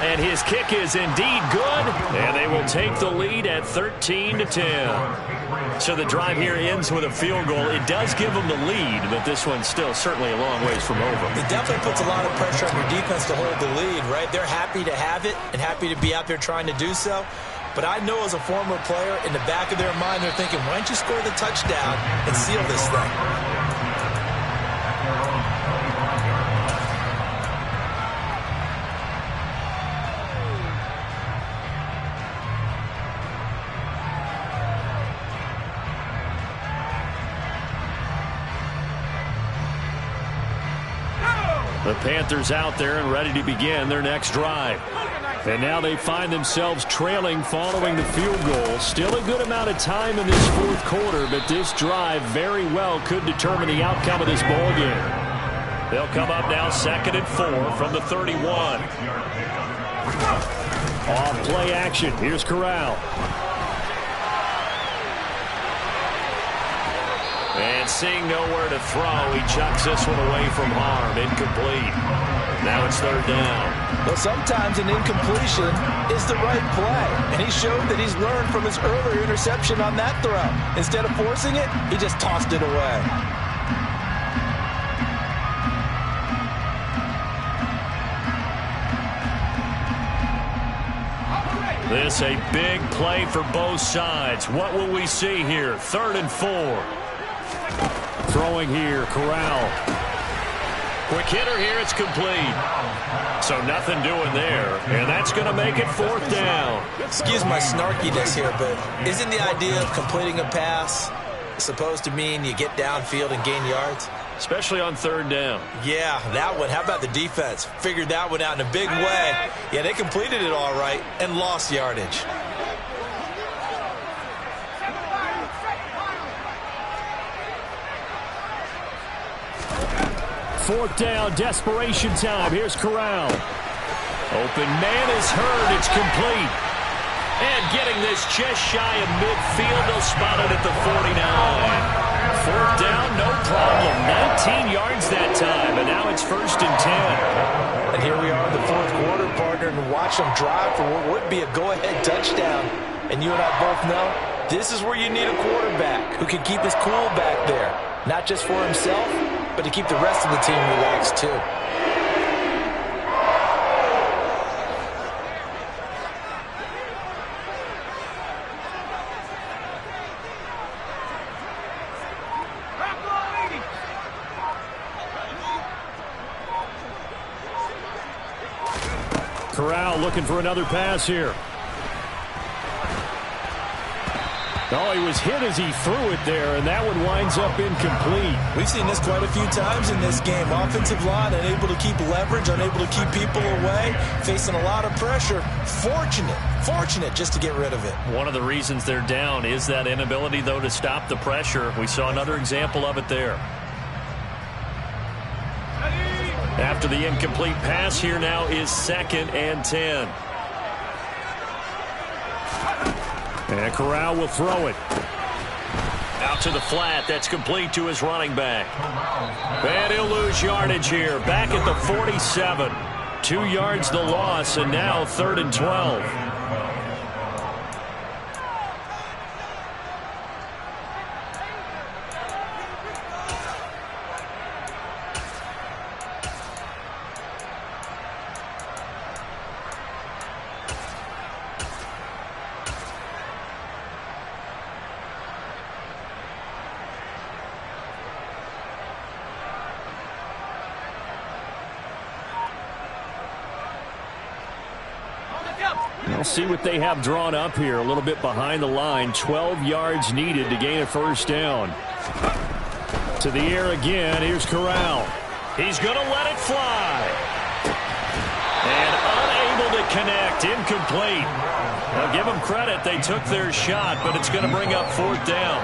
And his kick is indeed good, and they will take the lead at 13-10. So the drive here ends with a field goal. It does give them the lead, but this one's still certainly a long ways from over. It definitely puts a lot of pressure on your defense to hold the lead, right? They're happy to have it and happy to be out there trying to do so. But I know as a former player, in the back of their mind, they're thinking, why don't you score the touchdown and seal this thing? The Panthers out there and ready to begin their next drive. And now they find themselves trailing following the field goal. Still a good amount of time in this fourth quarter, but this drive very well could determine the outcome of this ball game. They'll come up now 2nd and 4 from the 31. Off play action. Here's Corral. And seeing nowhere to throw, he chucks this one away from harm. Incomplete. Now it's 3rd down. Well, sometimes an incompletion is the right play. And he showed that he's learned from his earlier interception on that throw. Instead of forcing it, he just tossed it away. This a big play for both sides. What will we see here? 3rd and 4. Throwing here, Corral. Quick hitter here, it's complete. So nothing doing there, and that's going to make it 4th down. Excuse my snarkiness here, but isn't the idea of completing a pass supposed to mean you get downfield and gain yards? Especially on 3rd down. Yeah, that one. How about the defense? Figured that one out in a big way. Yeah, they completed it all right and lost yardage. Fourth down, desperation time. Here's Corral. Open man is heard. It's complete. And getting this just shy of midfield. They'll spot it at the 49. 4th down, no problem. 19 yards that time. And now it's 1st and 10. And here we are in the fourth quarter, partner, and watch them drive for what would be a go-ahead touchdown. And you and I both know this is where you need a quarterback who can keep his cool back there. Not just for himself, but to keep the rest of the team relaxed too. Corral looking for another pass here. Oh, he was hit as he threw it there, and that one winds up incomplete. We've seen this quite a few times in this game. Offensive line unable to keep leverage, unable to keep people away, facing a lot of pressure. Fortunate just to get rid of it. One of the reasons they're down is that inability, though, to stop the pressure. We saw another example of it there. After the incomplete pass, here now is 2nd and 10. And Corral will throw it. Out to the flat. That's complete to his running back. And he'll lose yardage here. Back at the 47. 2 yards the loss, and now 3rd and 12. We'll see what they have drawn up here. A little bit behind the line. 12 yards needed to gain a 1st down. To the air again. Here's Corral. He's going to let it fly. And unable to connect. Incomplete. I'll give them credit. They took their shot, but it's going to bring up 4th down.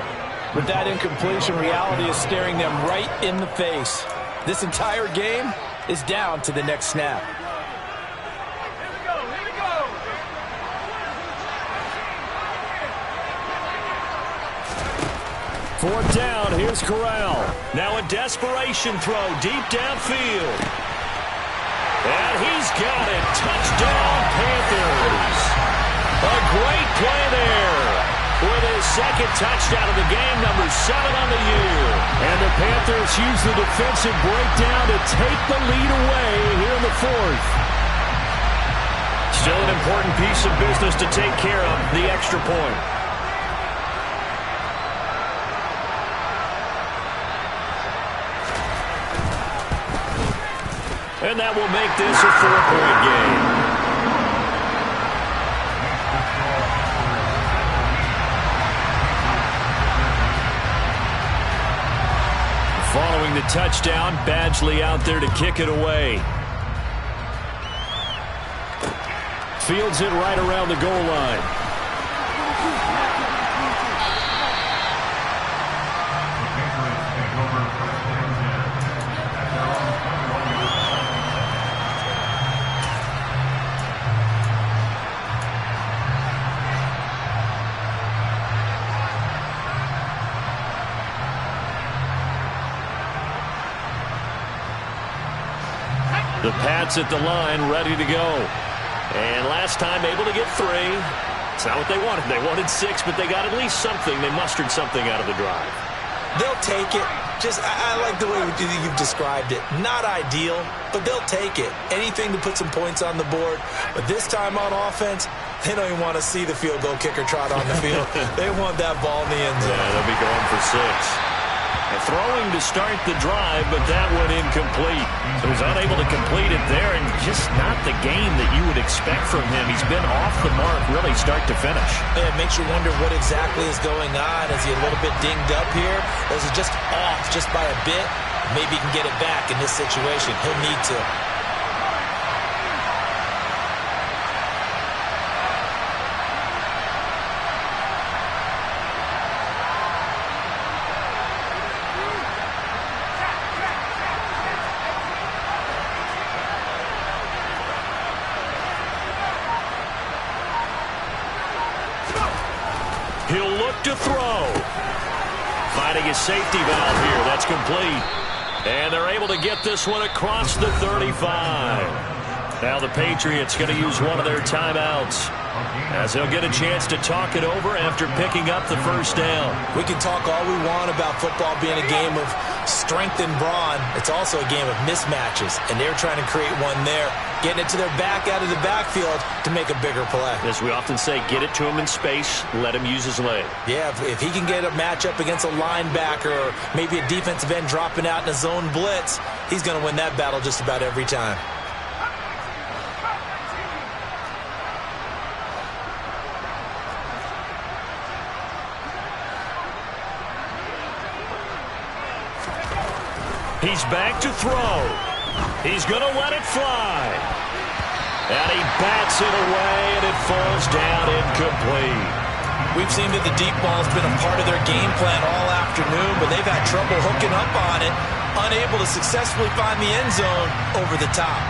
With that incompletion, reality is staring them right in the face. This entire game is down to the next snap. 4th down, here's Corral. Now a desperation throw deep downfield. And he's got it. Touchdown, Panthers. A great play there. With his 2nd touchdown of the game, number 7 on the year. And the Panthers use the defensive breakdown to take the lead away here in the 4th. Still an important piece of business to take care of, the extra point. And that will make this a 4-point game. Following the touchdown, Badgley out there to kick it away. Fields it right around the goal line. The Pats at the line, ready to go. And last time able to get 3. It's not what they wanted. They wanted 6, but they got at least something. They mustered something out of the drive. They'll take it. I like the way you've described it. Not ideal, but they'll take it. Anything to put some points on the board. But this time on offense, they don't even want to see the field goal kicker trot on the field. They want that ball in the end zone. Yeah, they'll be going for 6. And throwing to start the drive, but that one incomplete. So he's unable to complete it there, and just not the game that you would expect from him. He's been off the mark really start to finish. It makes you wonder what exactly is going on. Is he a little bit dinged up here? Or is it just off just by a bit? Maybe he can get it back in this situation. He'll need to. He'll look to throw. Finding his safety valve here. That's complete. And they're able to get this one across the 35. Now the Patriots going to use one of their timeouts, as they'll get a chance to talk it over after picking up the 1st down. We can talk all we want about football being a game of strength and brawn. It's also a game of mismatches, and they're trying to create one there, getting it to their back out of the backfield to make a bigger play. As we often say, get it to him in space, let him use his leg. Yeah, if he can get a matchup against a linebacker or maybe a defensive end dropping out in a zone blitz, he's going to win that battle just about every time. He's back to throw. He's going to let it fly. And he bats it away, and it falls down incomplete. We've seen that the deep ball's been a part of their game plan all afternoon, but they've had trouble hooking up on it, unable to successfully find the end zone over the top.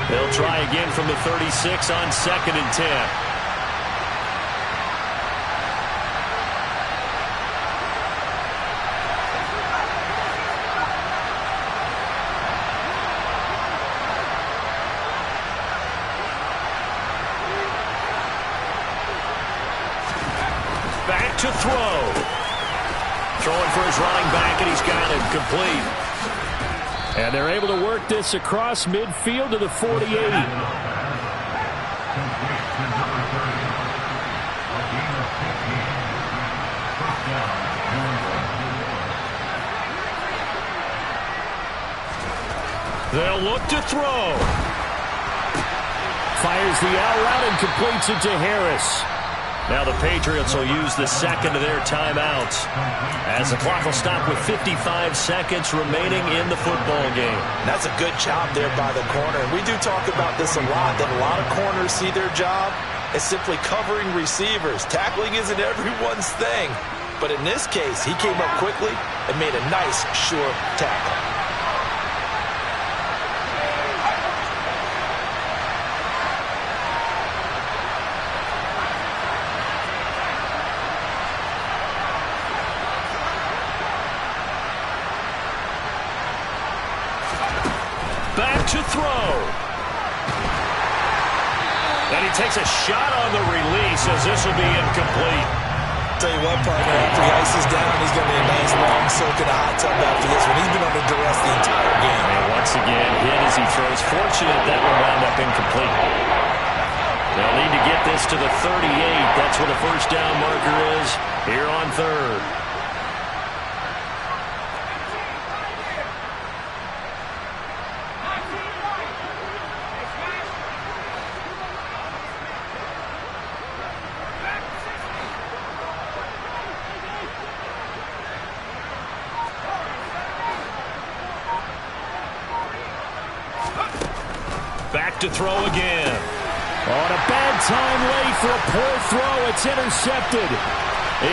They'll try again from the 36 on 2nd and 10. Back to throw. Throwing for his running back, and he's got it complete. And they're able to work this across midfield to the 48. They'll look to throw. Fires the out route and completes it to Harris. Now the Patriots will use the second of their timeouts as the clock will stop with 55 seconds remaining in the football game. That's a good job there by the corner. And we do talk about this a lot, that a lot of corners see their job as simply covering receivers. Tackling isn't everyone's thing. But in this case, he came up quickly and made a nice, sure tackle. Back to throw. And he takes a shot on the release as this will be incomplete. Tell you what, partner, after he ices down, he's going to be a nice long soak in a hot tub after this one. He's been under duress the entire game. And once again, hit as he throws. Fortunate that one wound up incomplete. They'll need to get this to the 38. That's where the first down marker is here on 3rd. Back to throw again. On a bad time late for a poor throw. It's intercepted.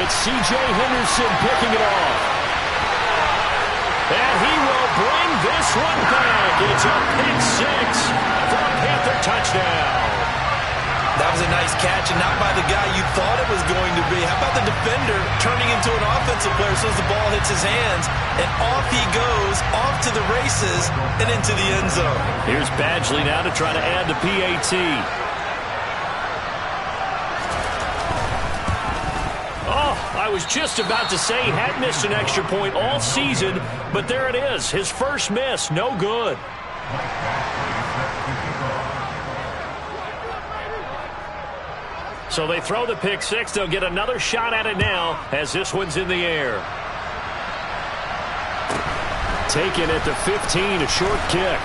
It's C.J. Henderson picking it off. And he will bring this one back. It's a pick six for a Panther touchdown. That was a nice catch, and not by the guy you thought it was going to be. How about the defender turning into an offensive player as soon as the ball hits his hands, and off he goes, off to the races, and into the end zone. Here's Badgley now to try to add the PAT. Oh, I was just about to say he had missed an extra point all season, but there it is, his first miss, no good. So they throw the pick six. They'll get another shot at it now as this one's in the air. Taken at the 15, a short kick.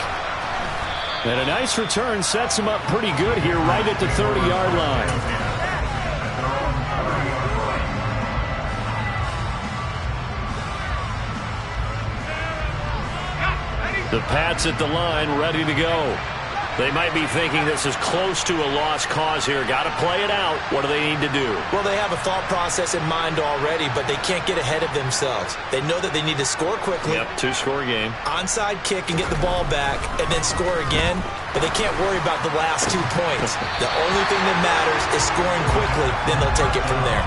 And a nice return sets him up pretty good here right at the 30-yard line. The Pats at the line ready to go. They might be thinking this is close to a lost cause here. Got to play it out. What do they need to do? Well, they have a thought process in mind already, but they can't get ahead of themselves. They know that they need to score quickly. Yep, two-score game. Onside kick and get the ball back and then score again, but they can't worry about the last 2 points. The only thing that matters is scoring quickly, then they'll take it from there.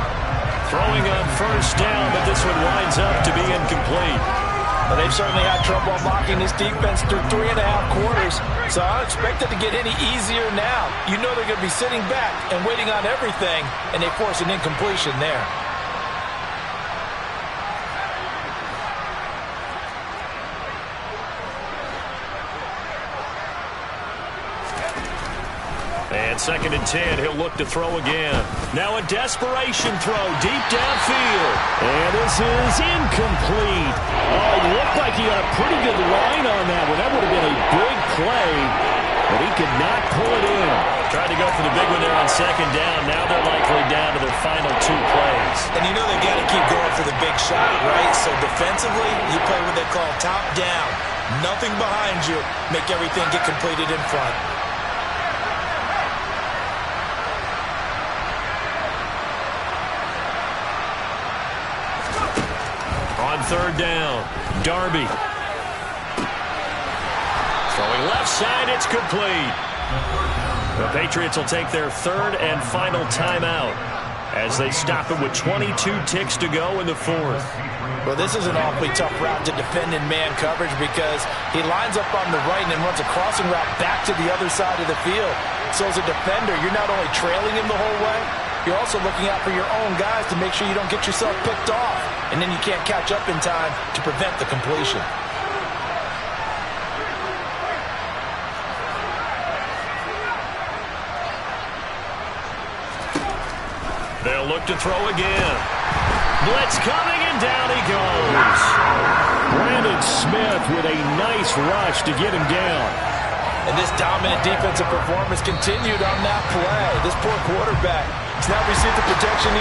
Throwing on first down, but this one winds up to be incomplete. Well, they've certainly had trouble unlocking this defense through 3.5 quarters, so I don't expect it to get any easier now. You know they're going to be sitting back and waiting on everything, and they force an incompletion there. And 2nd and 10, he'll look to throw again. Now a desperation throw deep downfield. And this is incomplete. Oh, it looked like he had a pretty good line on that one. That would have been a big play, but he could not pull it in. Tried to go for the big one there on second down. Now they're likely down to their final 2 plays. And you know they've got to keep going for the big shot, right? So defensively, you play what they call top down. Nothing behind you. Make everything get completed in front. On third down, Darby. Throwing left side, it's complete. The Patriots will take their 3rd and final timeout as they stop it with 22 ticks to go in the 4th. Well, this is an awfully tough route to defend in man coverage because he lines up on the right and then runs a crossing route back to the other side of the field. So as a defender, you're not only trailing him the whole way, you're also looking out for your own guys to make sure you don't get yourself picked off. And then you can't catch up in time to prevent the completion. They'll look to throw again. Blitz coming, and down he goes. Brandon Smith with a nice rush to get him down. And this dominant defensive performance continued on that play. This poor quarterback has now received the protection he